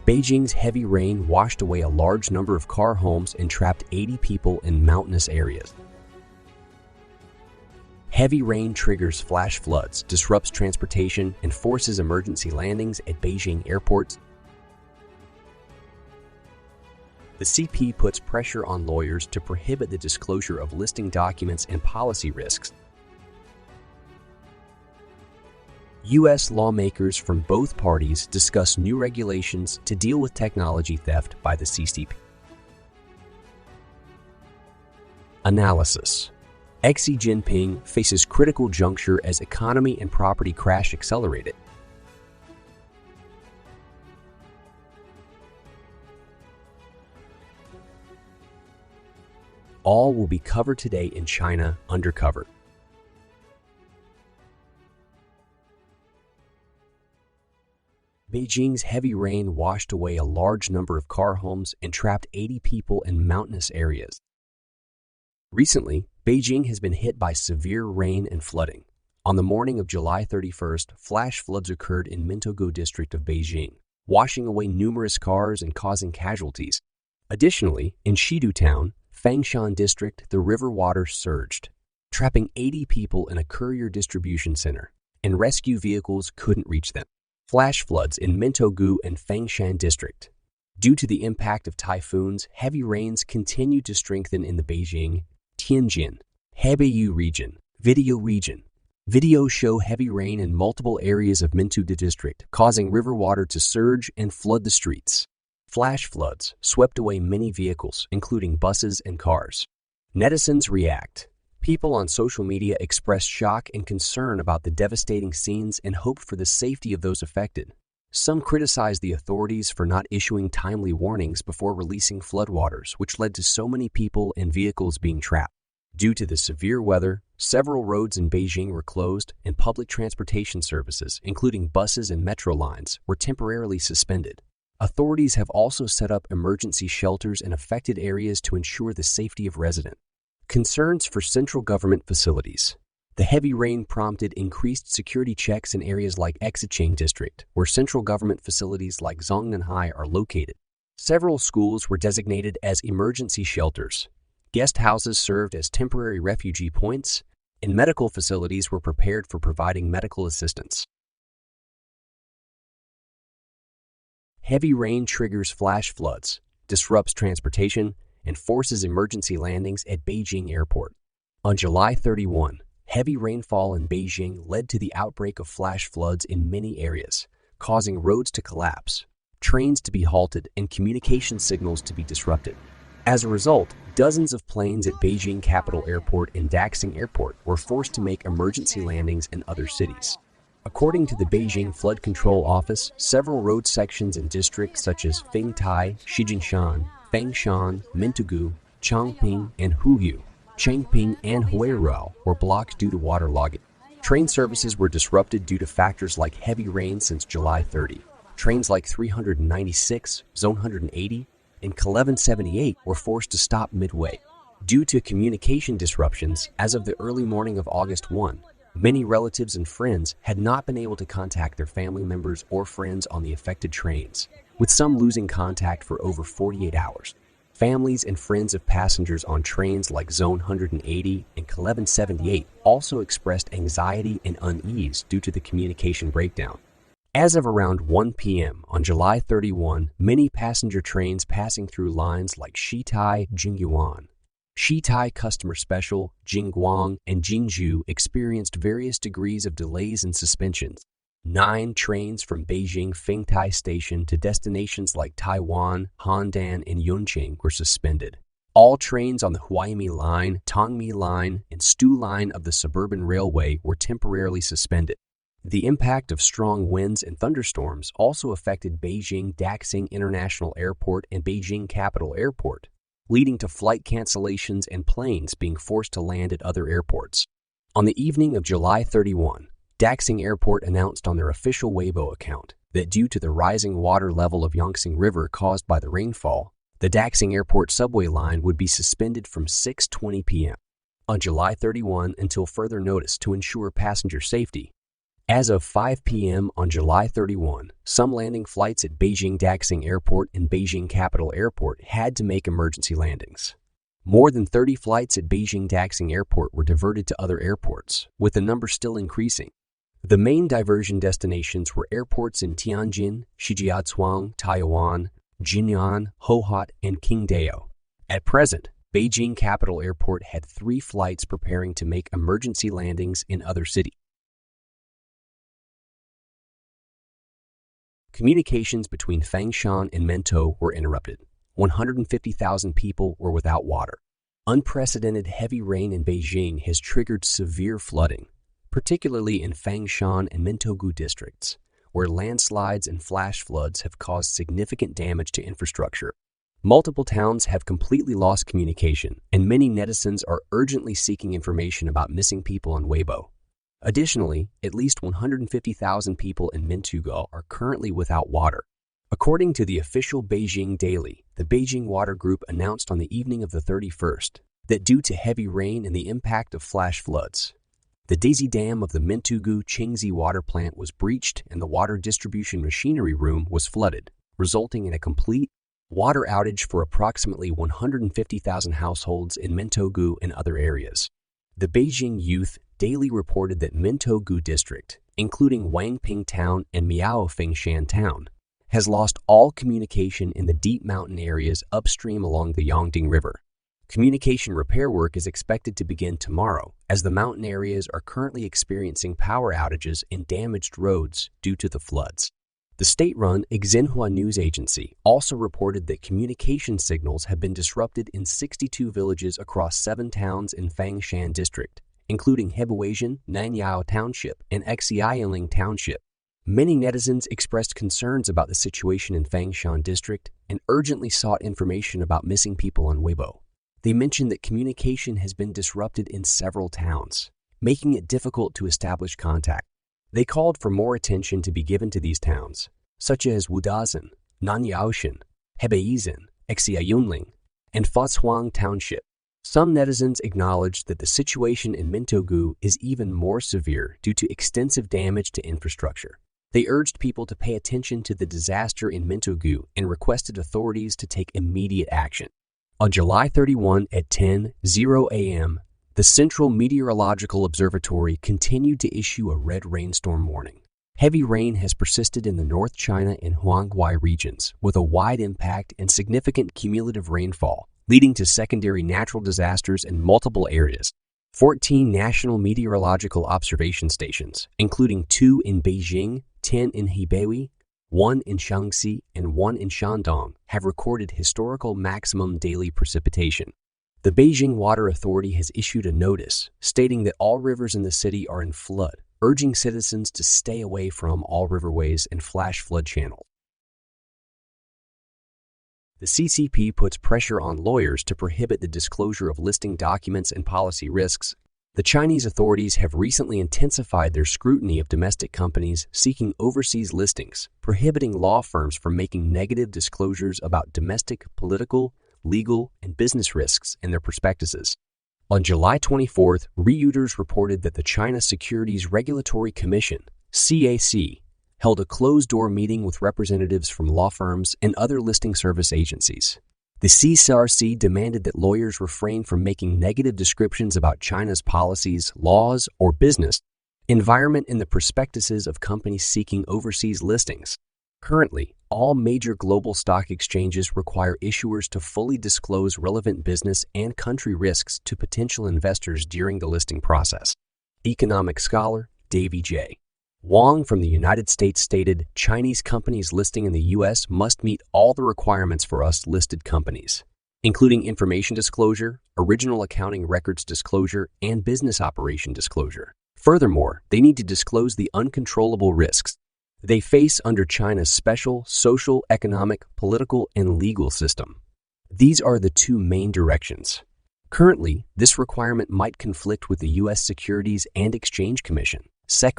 Beijing's heavy rain washed away a large number of car homes and trapped 80 people in mountainous areas. Heavy rain triggers flash floods, disrupts transportation, and forces emergency landings at Beijing airports. The CP puts pressure on lawyers to prohibit the disclosure of listing documents and policy risks. U.S. lawmakers from both parties discuss new regulations to deal with technology theft by the CCP. Analysis: Xi Jinping faces critical juncture as economy and property crash accelerated. All will be covered today in China Undercover. Beijing's heavy rain washed away a large number of car homes and trapped 80 people in mountainous areas. Recently, Beijing has been hit by severe rain and flooding. On the morning of July 31st, flash floods occurred in Mintogu district of Beijing, washing away numerous cars and causing casualties. Additionally, in Shidu town, Fangshan district, the river water surged, trapping 80 people in a courier distribution center, and rescue vehicles couldn't reach them. Flash floods in Mintogu and Fangshan district. Due to the impact of typhoons, heavy rains continue to strengthen in the Beijing, Tianjin, Hebei region. Videos show heavy rain in multiple areas of Mintogu district, causing river water to surge and flood the streets. Flash floods swept away many vehicles, including buses and cars. Netizens react. People on social media expressed shock and concern about the devastating scenes and hoped for the safety of those affected. Some criticized the authorities for not issuing timely warnings before releasing floodwaters, which led to so many people and vehicles being trapped. Due to the severe weather, several roads in Beijing were closed and public transportation services, including buses and metro lines, were temporarily suspended. Authorities have also set up emergency shelters in affected areas to ensure the safety of residents. Concerns for central government facilities. The heavy rain prompted increased security checks in areas like Exicheng district, where central government facilities like Zongnanhai are located. Several schools were designated as emergency shelters. Guest houses served as temporary refugee points, and medical facilities were prepared for providing medical assistance. Heavy rain triggers flash floods, disrupts transportation, and forces emergency landings at Beijing airport. On July 31, heavy rainfall in Beijing led to the outbreak of flash floods in many areas, causing roads to collapse, trains to be halted, and communication signals to be disrupted. As a result, dozens of planes at Beijing Capital Airport and Daxing Airport were forced to make emergency landings in other cities. According to the Beijing Flood Control Office, several road sections in districts such as Fengtai, Shijingshan, Fangshan, Mintogu, Changping, and Huyu, Changping, and Huirao were blocked due to waterlogging. Train services were disrupted due to factors like heavy rain since July 30. Trains like 396, Zone 180, and 1178 were forced to stop midway. Due to communication disruptions, as of the early morning of August 1, many relatives and friends had not been able to contact their family members or friends on the affected trains, with some losing contact for over 48 hours. Families and friends of passengers on trains like Zone 180 and 1178 also expressed anxiety and unease due to the communication breakdown. As of around 1 p.m. on July 31, many passenger trains passing through lines like Shitai, Jingyuan, Shitai Customer Special, Jingguang, and Jingzhou experienced various degrees of delays and suspensions. 9 trains from Beijing Fengtai Station to destinations like Taiwan, Handan, and Yunqing were suspended. All trains on the Huaimi Line, Tongmi Line, and Stu Line of the Suburban Railway were temporarily suspended. The impact of strong winds and thunderstorms also affected Beijing Daxing International Airport and Beijing Capital Airport, leading to flight cancellations and planes being forced to land at other airports. On the evening of July 31, Daxing Airport announced on their official Weibo account that due to the rising water level of Yangtze River caused by the rainfall, the Daxing Airport subway line would be suspended from 6:20 p.m. on July 31 until further notice to ensure passenger safety. As of 5 p.m. on July 31, some landing flights at Beijing Daxing Airport and Beijing Capital Airport had to make emergency landings. More than 30 flights at Beijing Daxing Airport were diverted to other airports, with the number still increasing. The main diversion destinations were airports in Tianjin, Shijiazhuang, Taiyuan, Jinan, Hohhot, and Qingdao. At present, Beijing Capital Airport had 3 flights preparing to make emergency landings in other cities. Communications between Fangshan and Mento were interrupted. 150,000 people were without water. Unprecedented heavy rain in Beijing has triggered severe flooding, particularly in Fangshan and Mentogu districts, where landslides and flash floods have caused significant damage to infrastructure. Multiple towns have completely lost communication, and many netizens are urgently seeking information about missing people on Weibo. Additionally, at least 150,000 people in Mentogu are currently without water. According to the official Beijing Daily, the Beijing Water Group announced on the evening of the 31st that due to heavy rain and the impact of flash floods, the Daisy Dam of the Mentogu Qingzi water plant was breached and the water distribution machinery room was flooded, resulting in a complete water outage for approximately 150,000 households in Mentogu and other areas. The Beijing Youth Daily reported that Mentogu district, including Wangping town and Miaofengshan town, has lost all communication in the deep mountain areas upstream along the Yangding River. Communication repair work is expected to begin tomorrow, as the mountain areas are currently experiencing power outages and damaged roads due to the floods. The state-run Xinhua news agency also reported that communication signals have been disrupted in 62 villages across 7 towns in Fangshan district, including Hebuaisian, Nanyao Township, and Xiaoling Township. Many netizens expressed concerns about the situation in Fangshan district and urgently sought information about missing people on Weibo. They mentioned that communication has been disrupted in several towns, making it difficult to establish contact. They called for more attention to be given to these towns, such as Wudazhen, Nanyaoshan, Hebuaisian, Xiaoling, and Foshuang Township. Some netizens acknowledged that the situation in Mentogu is even more severe due to extensive damage to infrastructure. They urged people to pay attention to the disaster in Mentogu and requested authorities to take immediate action. On July 31 at 10:00 a.m., the Central Meteorological Observatory continued to issue a red rainstorm warning. Heavy rain has persisted in the North China and Huanghui regions, with a wide impact and significant cumulative rainfall, leading to secondary natural disasters in multiple areas. 14 national meteorological observation stations, including 2 in Beijing, 10 in Hebei, 1 in Shaanxi, and 1 in Shandong, have recorded historical maximum daily precipitation. The Beijing Water Authority has issued a notice stating that all rivers in the city are in flood, urging citizens to stay away from all riverways and flash flood channels. The CCP puts pressure on lawyers to prohibit the disclosure of listing documents and policy risks. The Chinese authorities have recently intensified their scrutiny of domestic companies seeking overseas listings, prohibiting law firms from making negative disclosures about domestic, political, legal, and business risks in their prospectuses. On July 24th, Reuters reported that the China Securities Regulatory Commission, CAC, held a closed-door meeting with representatives from law firms and other listing service agencies. The CSRC demanded that lawyers refrain from making negative descriptions about China's policies, laws, or business environment in the prospectuses of companies seeking overseas listings. Currently, all major global stock exchanges require issuers to fully disclose relevant business and country risks to potential investors during the listing process. Economic scholar Davey J. Wang from the United States stated, Chinese companies listing in the U.S. must meet all the requirements for us listed companies, including information disclosure, original accounting records disclosure, and business operation disclosure. Furthermore, they need to disclose the uncontrollable risks they face under China's special social, economic, political, and legal system. These are the 2 main directions. Currently, this requirement might conflict with the U.S. Securities and Exchange Commission, SEC.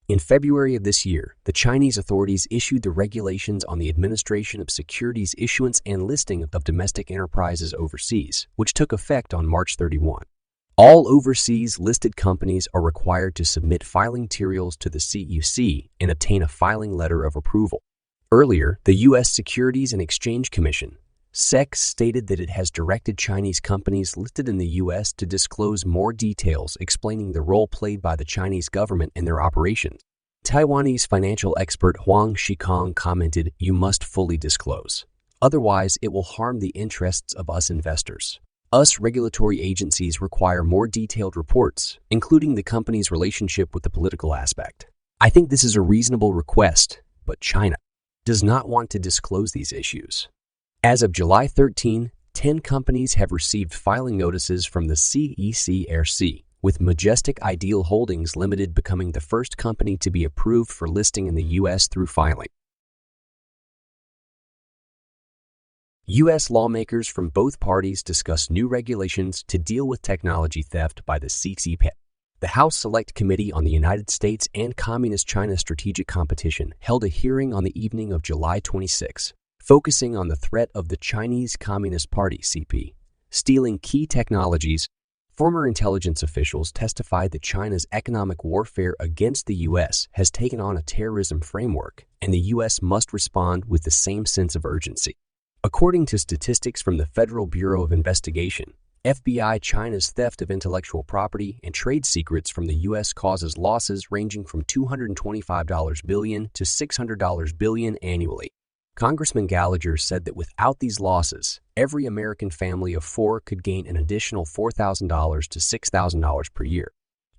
In February of this year, the Chinese authorities issued the regulations on the administration of securities issuance and listing of domestic enterprises overseas, which took effect on March 31. All overseas listed companies are required to submit filing materials to the CEC and obtain a filing letter of approval. Earlier, the U.S. Securities and Exchange Commission, SEC, stated that it has directed Chinese companies listed in the U.S. to disclose more details explaining the role played by the Chinese government in their operations. Taiwanese financial expert Huang Shikong commented, "You must fully disclose. Otherwise, it will harm the interests of us investors. Us regulatory agencies require more detailed reports, including the company's relationship with the political aspect. I think this is a reasonable request, but China does not want to disclose these issues." As of July 13, 10 companies have received filing notices from the CECRC, with Majestic Ideal Holdings Limited becoming the first company to be approved for listing in the U.S. through filing. U.S. lawmakers from both parties discuss new regulations to deal with technology theft by the CCP. The House Select Committee on the United States and Communist China Strategic Competition held a hearing on the evening of July 26, focusing on the threat of the Chinese Communist Party (CP) stealing key technologies. Former intelligence officials testified that China's economic warfare against the U.S. has taken on a terrorism framework, and the U.S. must respond with the same sense of urgency. According to statistics from the Federal Bureau of Investigation, FBI, China's theft of intellectual property and trade secrets from the U.S. causes losses ranging from $225 billion to $600 billion annually. Congressman Gallagher said that without these losses, every American family of four could gain an additional $4,000 to $6,000 per year.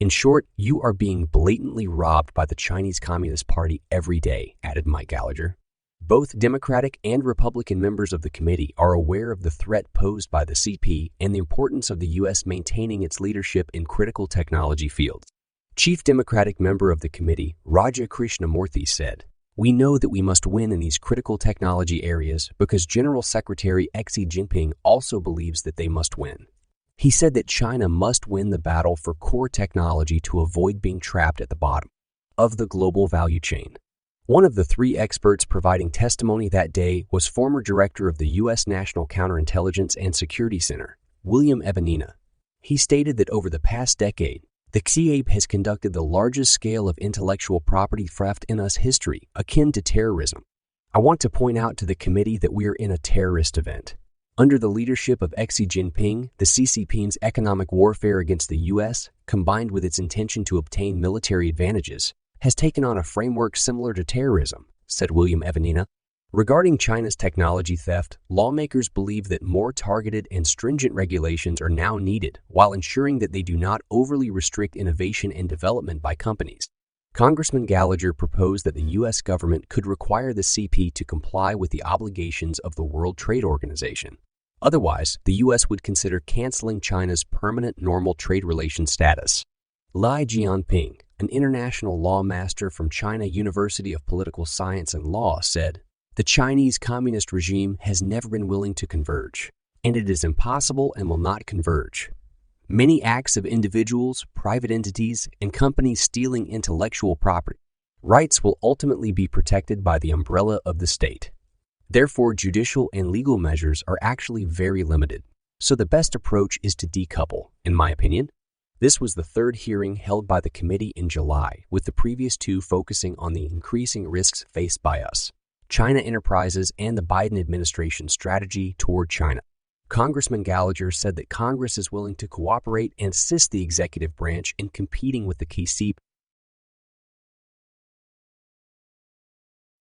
In short, you are being blatantly robbed by the Chinese Communist Party every day, added Mike Gallagher. Both Democratic and Republican members of the committee are aware of the threat posed by the CP and the importance of the U.S. maintaining its leadership in critical technology fields. Chief Democratic member of the committee, Raja Krishnamurthy, said, "We know that we must win in these critical technology areas because General Secretary Xi Jinping also believes that they must win." He said that China must win the battle for core technology to avoid being trapped at the bottom of the global value chain. One of the three experts providing testimony that day was former director of the U.S. National Counterintelligence and Security Center, William Evanina. He stated that over the past decade, the CCP has conducted the largest scale of intellectual property theft in U.S. history, akin to terrorism. I want to point out to the committee that we are in a terrorist event. Under the leadership of Xi Jinping, the CCP's economic warfare against the U.S., combined with its intention to obtain military advantages, has taken on a framework similar to terrorism, said William Evanina. Regarding China's technology theft, lawmakers believe that more targeted and stringent regulations are now needed while ensuring that they do not overly restrict innovation and development by companies. Congressman Gallagher proposed that the U.S. government could require the CP to comply with the obligations of the World Trade Organization. Otherwise, the U.S. would consider canceling China's permanent normal trade relations status. Li Jianping, an international law master from China University of Political Science and Law, said, "The Chinese communist regime has never been willing to converge, and it is impossible and will not converge. Many acts of individuals, private entities, and companies stealing intellectual property rights will ultimately be protected by the umbrella of the state. Therefore, judicial and legal measures are actually very limited, so the best approach is to decouple, in my opinion." This was the third hearing held by the committee in July, with the previous two focusing on the increasing risks faced by us, China enterprises, and the Biden administration's strategy toward China. Congressman Gallagher said that Congress is willing to cooperate and assist the executive branch in competing with the CCP.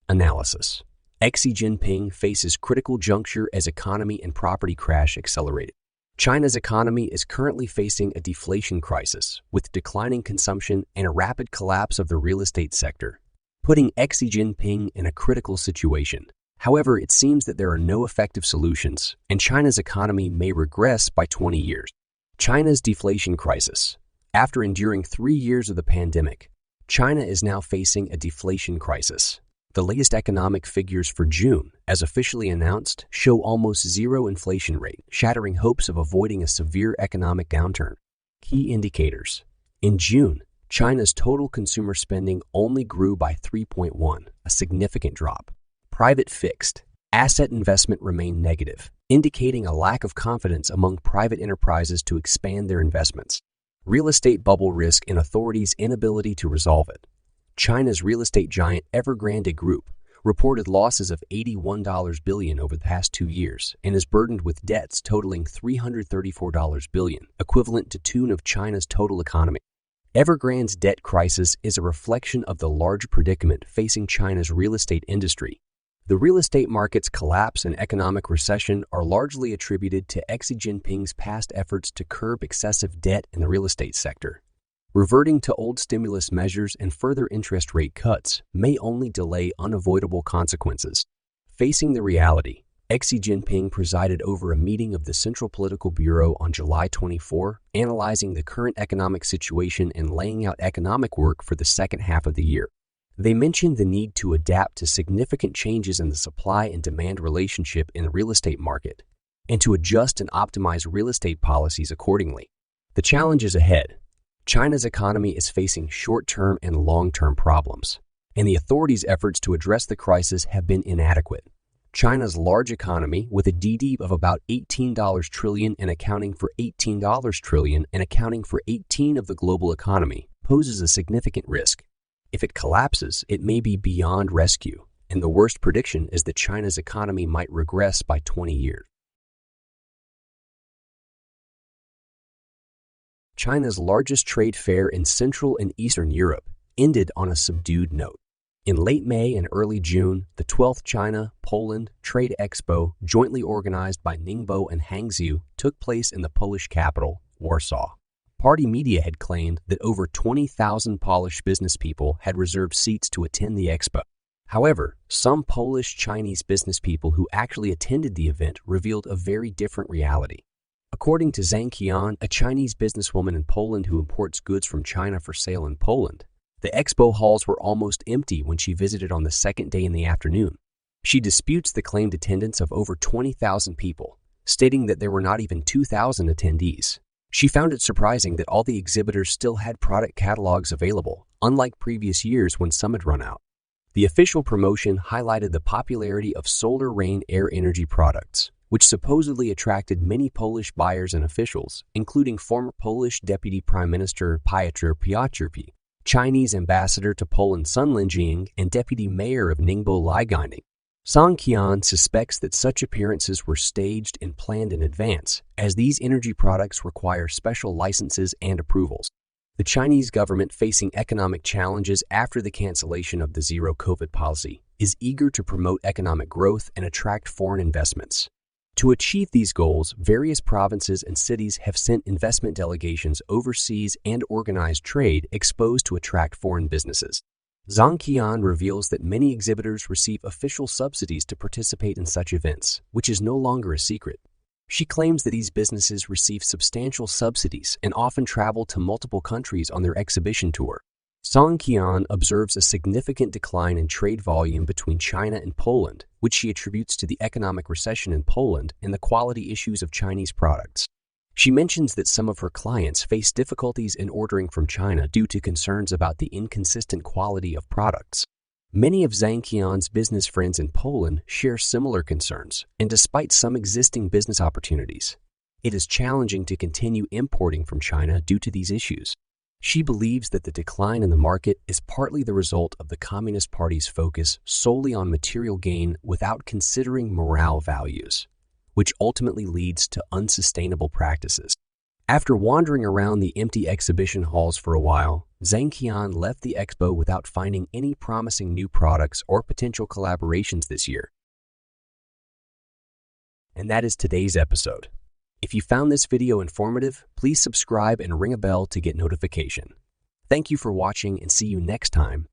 Analysis. Xi Jinping faces critical juncture as economy and property crash accelerated. China's economy is currently facing a deflation crisis, with declining consumption and a rapid collapse of the real estate sector, putting Xi Jinping in a critical situation. However, it seems that there are no effective solutions, and China's economy may regress by 20 years. China's deflation crisis. After enduring 3 years of the pandemic, China is now facing a deflation crisis. The latest economic figures for June, as officially announced, show almost zero inflation rate, shattering hopes of avoiding a severe economic downturn. Key indicators. In June, China's total consumer spending only grew by 3.1%, a significant drop. Private fixed asset investment remained negative, indicating a lack of confidence among private enterprises to expand their investments. Real estate bubble risk and authorities' inability to resolve it. China's real estate giant Evergrande Group reported losses of $81 billion over the past 2 years and is burdened with debts totaling $334 billion, equivalent to tune of China's total economy. Evergrande's debt crisis is a reflection of the large predicament facing China's real estate industry. The real estate market's collapse and economic recession are largely attributed to Xi Jinping's past efforts to curb excessive debt in the real estate sector. Reverting to old stimulus measures and further interest rate cuts may only delay unavoidable consequences. Facing the reality, Xi Jinping presided over a meeting of the Central Political Bureau on July 24, analyzing the current economic situation and laying out economic work for the second half of the year. They mentioned the need to adapt to significant changes in the supply and demand relationship in the real estate market and to adjust and optimize real estate policies accordingly. The challenges ahead. China's economy is facing short-term and long-term problems, and the authorities' efforts to address the crisis have been inadequate. China's large economy, with a GDP of about $18 trillion and accounting for $18 trillion and accounting for 18% of the global economy, poses a significant risk. If it collapses, it may be beyond rescue, and the worst prediction is that China's economy might regress by 20 years. China's largest trade fair in Central and Eastern Europe ended on a subdued note. In late May and early June, the 12th China-Poland Trade Expo, jointly organized by Ningbo and Hangzhou, took place in the Polish capital, Warsaw. Party media had claimed that over 20,000 Polish business people had reserved seats to attend the expo. However, some Polish-Chinese business people who actually attended the event revealed a very different reality. According to Zhang Qian, a Chinese businesswoman in Poland who imports goods from China for sale in Poland, the expo halls were almost empty when she visited on the second day in the afternoon. She disputes the claimed attendance of over 20,000 people, stating that there were not even 2,000 attendees. She found it surprising that all the exhibitors still had product catalogs available, unlike previous years when some had run out. The official promotion highlighted the popularity of solar rain air energy products, which supposedly attracted many Polish buyers and officials, including former Polish Deputy Prime Minister Piotr Piotrowski, Chinese ambassador to Poland Sun Linjing, and Deputy Mayor of Ningbo Li Guining. Zhang Qian suspects that such appearances were staged and planned in advance, as these energy products require special licenses and approvals. The Chinese government, facing economic challenges after the cancellation of the zero-COVID policy, is eager to promote economic growth and attract foreign investments. To achieve these goals, various provinces and cities have sent investment delegations overseas and organized trade exposed to attract foreign businesses. Zhang Qian reveals that many exhibitors receive official subsidies to participate in such events, which is no longer a secret. She claims that these businesses receive substantial subsidies and often travel to multiple countries on their exhibition tour. Zhang Qian observes a significant decline in trade volume between China and Poland, which she attributes to the economic recession in Poland and the quality issues of Chinese products. She mentions that some of her clients face difficulties in ordering from China due to concerns about the inconsistent quality of products. Many of Zhang Qian's business friends in Poland share similar concerns, and despite some existing business opportunities, it is challenging to continue importing from China due to these issues. She believes that the decline in the market is partly the result of the Communist Party's focus solely on material gain without considering morale values, which ultimately leads to unsustainable practices. After wandering around the empty exhibition halls for a while, Zhang Qian left the expo without finding any promising new products or potential collaborations this year. And that is today's episode. If you found this video informative, please subscribe and ring a bell to get notification. Thank you for watching and see you next time.